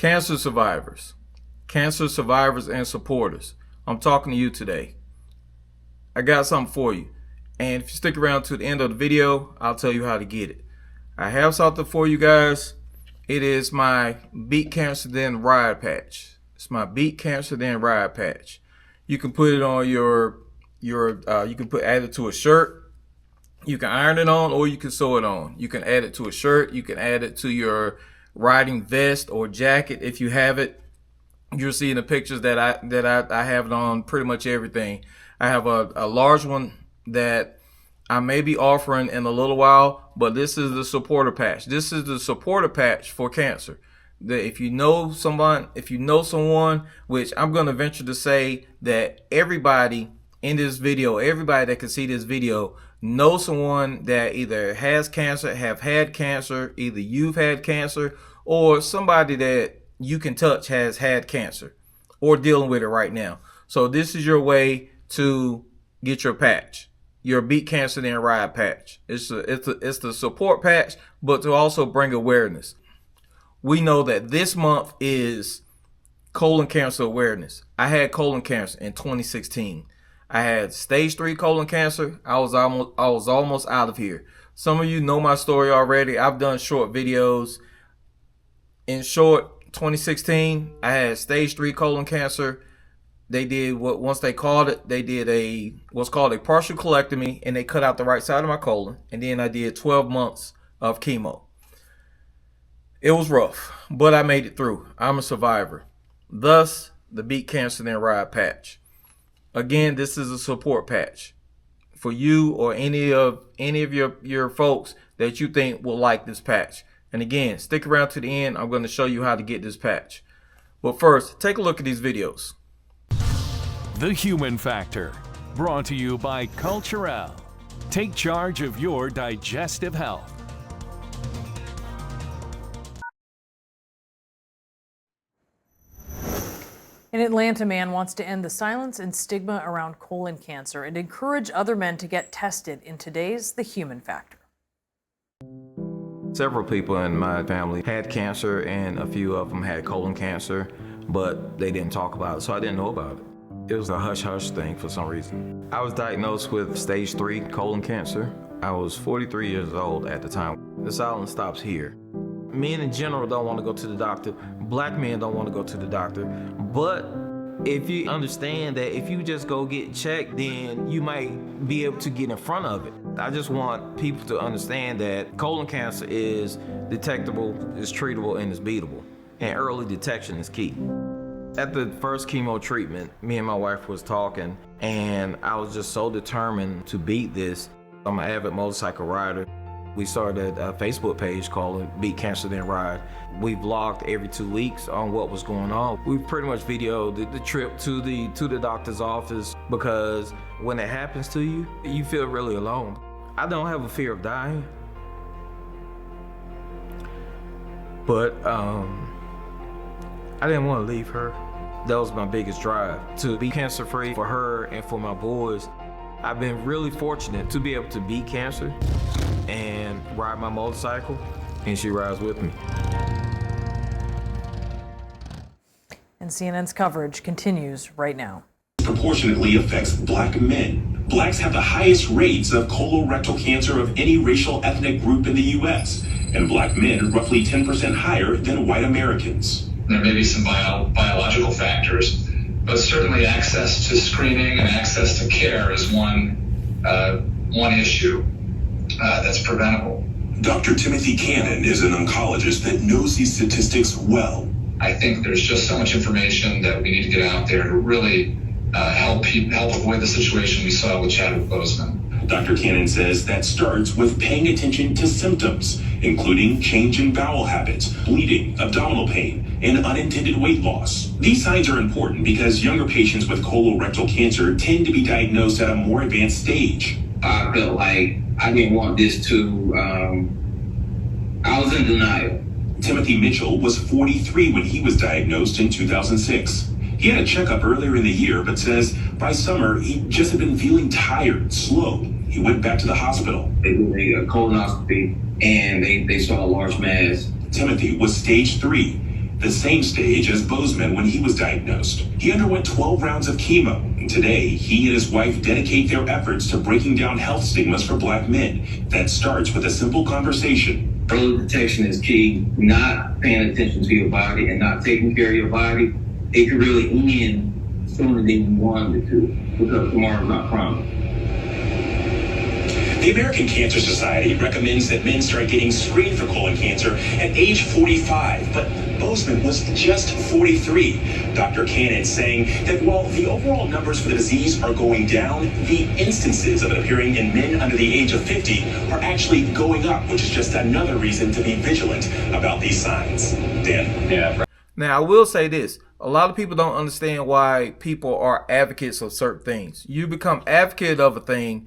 Cancer survivors, and supporters, I'm talking to you today. I got something for you, and if you stick around to the end of the video, I'll tell you how to get it. I have something for you guys. It is my Beat Cancer Then Ride patch. It's my Beat Cancer Then Ride patch. You can put it on you can add it to a shirt. You can iron it on, or you can sew it on. You can add it to a shirt. You can add it to your riding vest or jacket if you have it. You'll see in the pictures that I have it on pretty much everything. I have a large one that I may be offering in a little while, but this is the supporter patch. This is the supporter patch for cancer. That if you know someone, which I'm going to venture to say that everybody in this video, everybody that can see this video, know someone that either has cancer, have had cancer, either you've had cancer, or somebody that you can touch has had cancer or dealing with it right now. So this is your way to get your patch, your Beat Cancer Then Ride patch. It's the support patch, but to also bring awareness. We know that this month is colon cancer awareness. I had colon cancer in 2016. I had stage 3 colon cancer. I was almost out of here. Some of you know my story already. I've done short videos. In short, 2016, I had stage 3 colon cancer. They did what's called a partial colectomy, and they cut out the right side of my colon. And then I did 12 months of chemo. It was rough, but I made it through. I'm a survivor. Thus, the Beat Cancer Then Ride patch. Again, this is a support patch for you or any of your folks that you think will like this patch. And again, stick around to the end. I'm going to show you how to get this patch. But first, take a look at these videos. The Human Factor, brought to you by Culturelle. Take charge of your digestive health. An Atlanta man wants to end the silence and stigma around colon cancer and encourage other men to get tested in today's The Human Factor. Several people in my family had cancer, and a few of them had colon cancer, but they didn't talk about it, so I didn't know about it. It was a hush-hush thing for some reason. I was diagnosed with stage 3 colon cancer. I was 43 years old at the time. The silence stops here. Men in general don't want to go to the doctor. Black men don't want to go to the doctor. But if you understand that if you just go get checked, then you might be able to get in front of it. I just want people to understand that colon cancer is detectable, is treatable, and is beatable. And early detection is key. At the first chemo treatment, me and my wife was talking, and I was just so determined to beat this. I'm an avid motorcycle rider. We started a Facebook page called Beat Cancer Then Ride. We vlogged every 2 weeks on what was going on. We pretty much videoed the trip to the doctor's office, because when it happens to you, you feel really alone. I don't have a fear of dying, but I didn't want to leave her. That was my biggest drive, to be cancer-free for her and for my boys. I've been really fortunate to be able to beat cancer and ride my motorcycle, and she rides with me. And CNN's coverage continues right now. Proportionately affects black men. Blacks have the highest rates of colorectal cancer of any racial ethnic group in the U.S., and black men roughly 10% higher than white Americans. There may be some biological factors, but certainly access to screening and access to care is one issue that's preventable. Dr. Timothy Cannon is an oncologist that knows these statistics well. I think there's just so much information that we need to get out there to really help avoid the situation we saw with Chadwick Boseman. Dr. Cannon says that starts with paying attention to symptoms, including change in bowel habits, bleeding, abdominal pain, and unintended weight loss. These signs are important because younger patients with colorectal cancer tend to be diagnosed at a more advanced stage. I felt like I didn't want this to, I was in denial. Timothy Mitchell was 43 when he was diagnosed in 2006. He had a checkup earlier in the year, but says by summer he just had been feeling tired, slow. He went back to the hospital. They did a colonoscopy and they saw a large mass. Timothy was stage 3, the same stage as Bozeman when he was diagnosed. He underwent 12 rounds of chemo, and today he and his wife dedicate their efforts to breaking down health stigmas for Black men. That starts with a simple conversation. Early detection is key. Not paying attention to your body and not taking care of your body, it can really end sooner than you wanted it to, because tomorrow's not promised. The American Cancer Society recommends that men start getting screened for colon cancer at age 45, but Bozeman was just 43. Dr. Cannon saying that while the overall numbers for the disease are going down, the instances of it appearing in men under the age of 50 are actually going up, which is just another reason to be vigilant about these signs. Dan? Yeah. Now, I will say this. A lot of people don't understand why people are advocates of certain things. You become advocate of a thing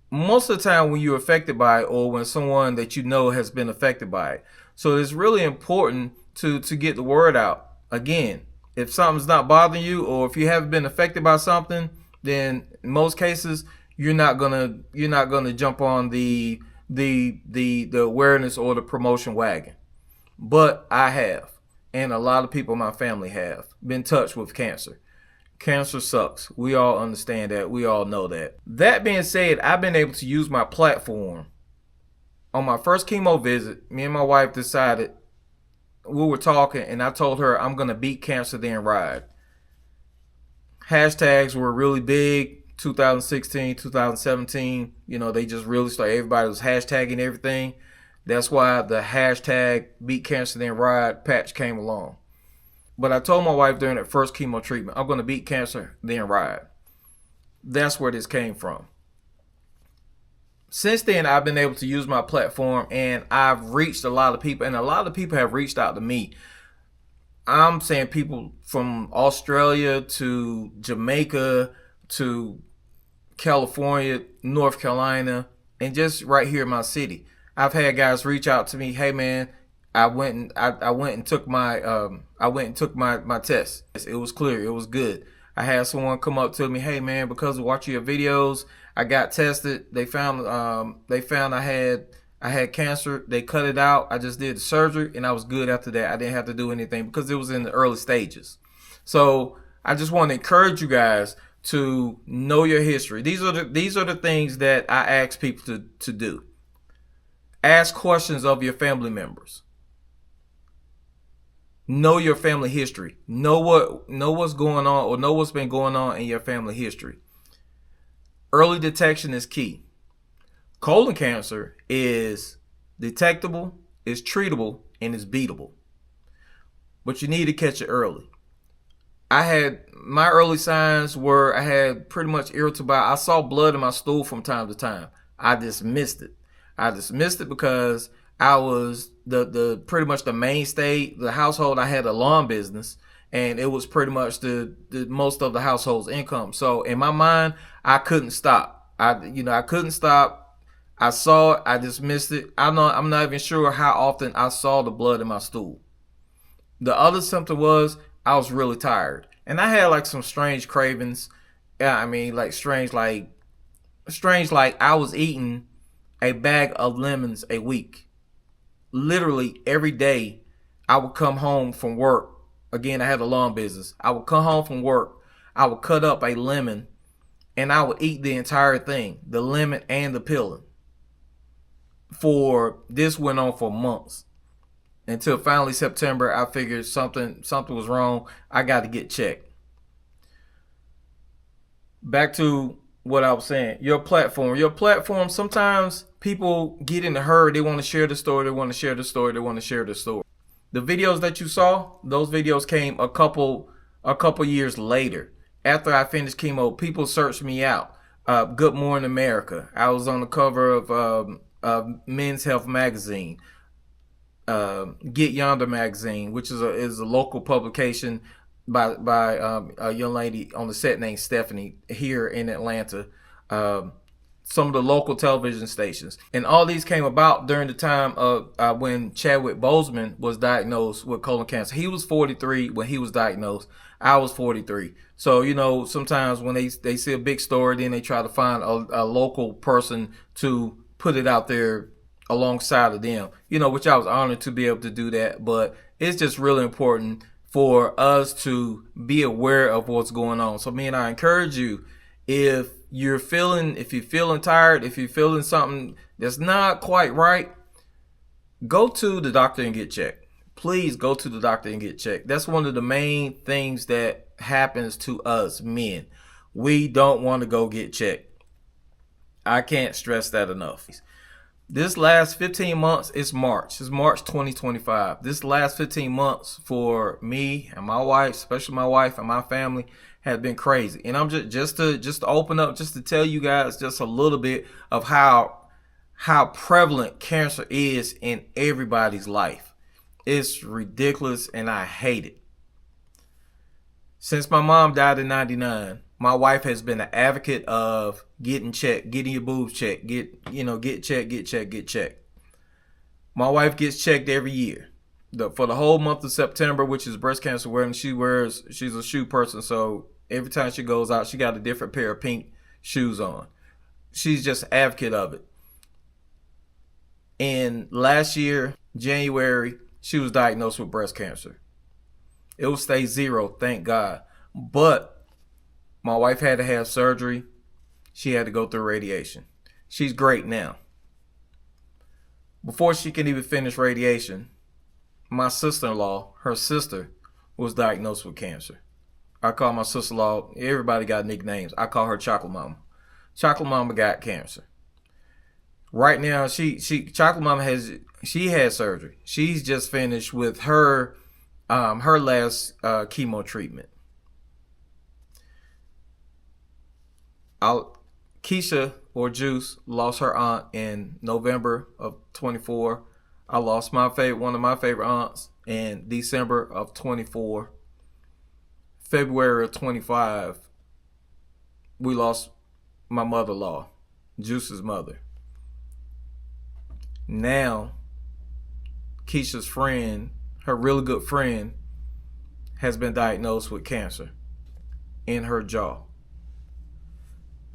most of the time when you're affected by it, or when someone that you know has been affected by it. So it's really important to get the word out. Again, if something's not bothering you, or if you haven't been affected by something, then in most cases you're not gonna jump on the awareness or the promotion wagon. But I have, and a lot of people in my family have been touched with cancer. Cancer sucks. We all understand that. We all know that. That being said, I've been able to use my platform. On my first chemo visit, me and my wife decided, we were talking, and I told her I'm going to beat cancer then ride. Hashtags were really big. 2016, 2017, they just really started. Everybody was hashtagging everything. That's why the hashtag beat cancer then ride patch came along. But I told my wife during that first chemo treatment, I'm going to beat cancer, then ride. That's where this came from. Since then, I've been able to use my platform, and I've reached a lot of people, and a lot of people have reached out to me. I'm saying people from Australia to Jamaica to California, North Carolina, and just right here in my city. I've had guys reach out to me, hey man, I went and took my test. It was clear. It was good. I had someone come up to me, hey man, because of watching your videos, I got tested. They found I had cancer. They cut it out. I just did the surgery and I was good after that. I didn't have to do anything because it was in the early stages. So I just want to encourage you guys to know your history. These are the things that I ask people to do. Ask questions of your family members. Know your family history. Know what's going on, or know what's been going on in your family history. Early detection is key. Colon cancer is detectable, is treatable, and is beatable. But you need to catch it early. My early signs were I had pretty much irritable bowel. I saw blood in my stool from time to time. I dismissed it. Because I was the pretty much the mainstay, the household. I had a lawn business, and it was pretty much the most of the household's income. So in my mind, I couldn't stop. I couldn't stop. I saw it. I dismissed it. I'm not even sure how often I saw the blood in my stool. The other symptom was I was really tired, and I had like some strange cravings. Yeah, I mean, like strange, like I was eating a bag of lemons a week. Literally every day I would come home from work. Again, I had a lawn business. I would come home from work. I would cut up a lemon and I would eat the entire thing, the lemon and the peeling. This went on for months. Until finally September, I figured something was wrong. I got to get checked. Back to what I was saying. Your platform, sometimes people get in a hurry. They want to share the story. The videos that you saw, those videos came a couple years later. After I finished chemo, people searched me out. Good Morning America. I was on the cover of Men's Health magazine. Get Yonder magazine, which is a local publication by a young lady on the set named Stephanie here in Atlanta. Some of the local television stations, and all these came about during the time of when Chadwick Boseman was diagnosed with colon cancer. He was 43 when he was diagnosed. I was 43. So sometimes when they see a big story, then they try to find a local person to put it out there alongside of them, which I was honored to be able to do that. But it's just really important for us to be aware of what's going on. So man, I encourage you, if you're feeling tired, if you're feeling something that's not quite right, go to the doctor and get checked. Please go to the doctor and get checked. That's one of the main things that happens to us men. We don't want to go get checked. I can't stress that enough. This last 15 months, it's March 2025. This last 15 months for me and my wife, especially my wife and my family, has been crazy. And I'm just to open up, just to tell you guys just a little bit of how prevalent cancer is in everybody's life. It's ridiculous and I hate it. Since my mom died in 99, my wife has been an advocate of getting checked, getting your boobs checked, get checked. My wife gets checked every year. For the whole month of September, which is breast cancer awareness, she's a shoe person, so every time she goes out, she got a different pair of pink shoes on. She's just an advocate of it. And last year, January, she was diagnosed with breast cancer. It was stage 0, thank God. But my wife had to have surgery. She had to go through radiation. She's great now. Before she can even finish radiation, my sister-in-law, her sister, was diagnosed with cancer. I call my sister-in-law, everybody got nicknames. I call her Chocolate Mama. Chocolate Mama got cancer. Right now, Chocolate Mama had surgery. She's just finished with her last chemo treatment. Keisha or Juice lost her aunt in November of 24. I lost one of my favorite aunts in December of 24. February of 25, we lost my mother-in-law, Juice's mother. Now, Keisha's friend, her really good friend, has been diagnosed with cancer in her jaw.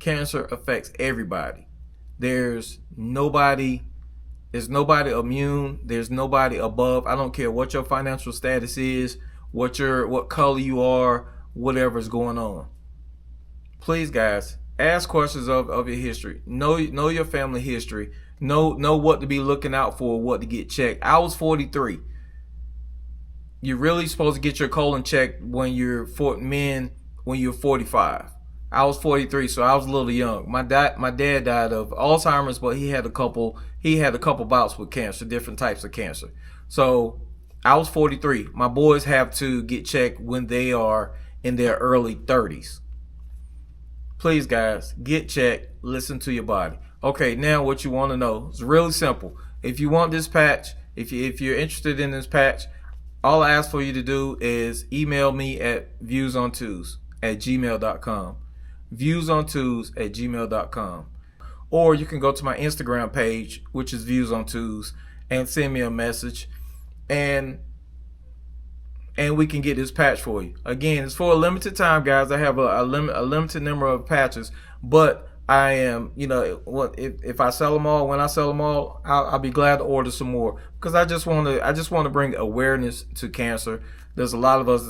Cancer affects everybody. There's nobody immune. There's nobody above. I don't care what your financial status is, what color you are, whatever's going on. Please, guys, ask questions of your history. Know your family history. Know what to be looking out for, what to get checked. I was 43. You're really supposed to get your colon checked when you're 45. I was 43, so I was a little young. My dad died of Alzheimer's, but he had a couple bouts with cancer, different types of cancer. So I was 43. My boys have to get checked when they are in their early 30s. Please, guys, get checked. Listen to your body. Okay, now what you want to know is really simple. If you want this patch, if you're interested in this patch, all I ask for you to do is email me at viewsontwos@gmail.com. viewsontwos@gmail.com. Or you can go to my Instagram page, which is viewsontwos, and send me a message, and we can get this patch for you. Again, it's for a limited time, guys. I have a limited number of patches, but I am, if I sell them all, when I sell them all, I'll be glad to order some more, because I just want to bring awareness to cancer. There's a lot of us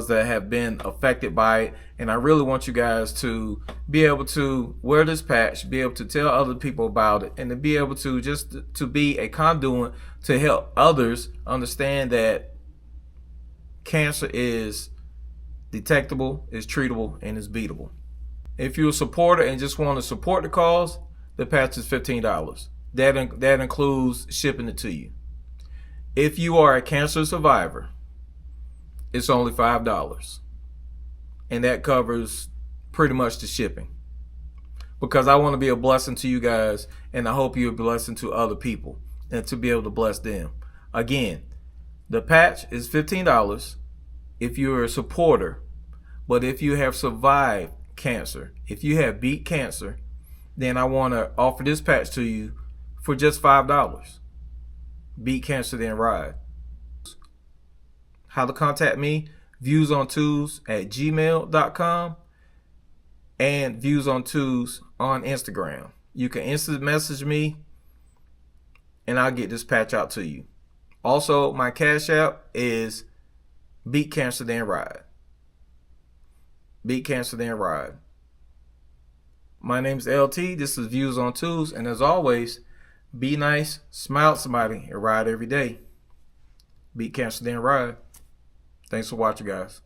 that have been affected by it, and I really want you guys to be able to wear this patch, be able to tell other people about it, and to be able to to be a conduit to help others understand that cancer is detectable, is treatable, and is beatable. If you're a supporter and just want to support the cause, the patch is $15. That includes shipping it to you. If you are a cancer survivor, it's only $5, and that covers pretty much the shipping, because I want to be a blessing to you guys, and I hope you're a blessing to other people and to be able to bless them. Again, the patch is $15 if you're a supporter, but if you have survived cancer, if you have beat cancer, then I want to offer this patch to you for just $5. Beat cancer, then ride. How to contact me: viewsontwos@gmail.com and viewsontwos on Instagram. You can instant message me and I'll get this patch out to you. Also, my Cash App is Beat Cancer Then Ride. Beat Cancer Then Ride. My name is LT. This is Views on Tools. And as always, be nice, smile at somebody, and ride every day. Beat Cancer Then Ride. Thanks for watching, guys.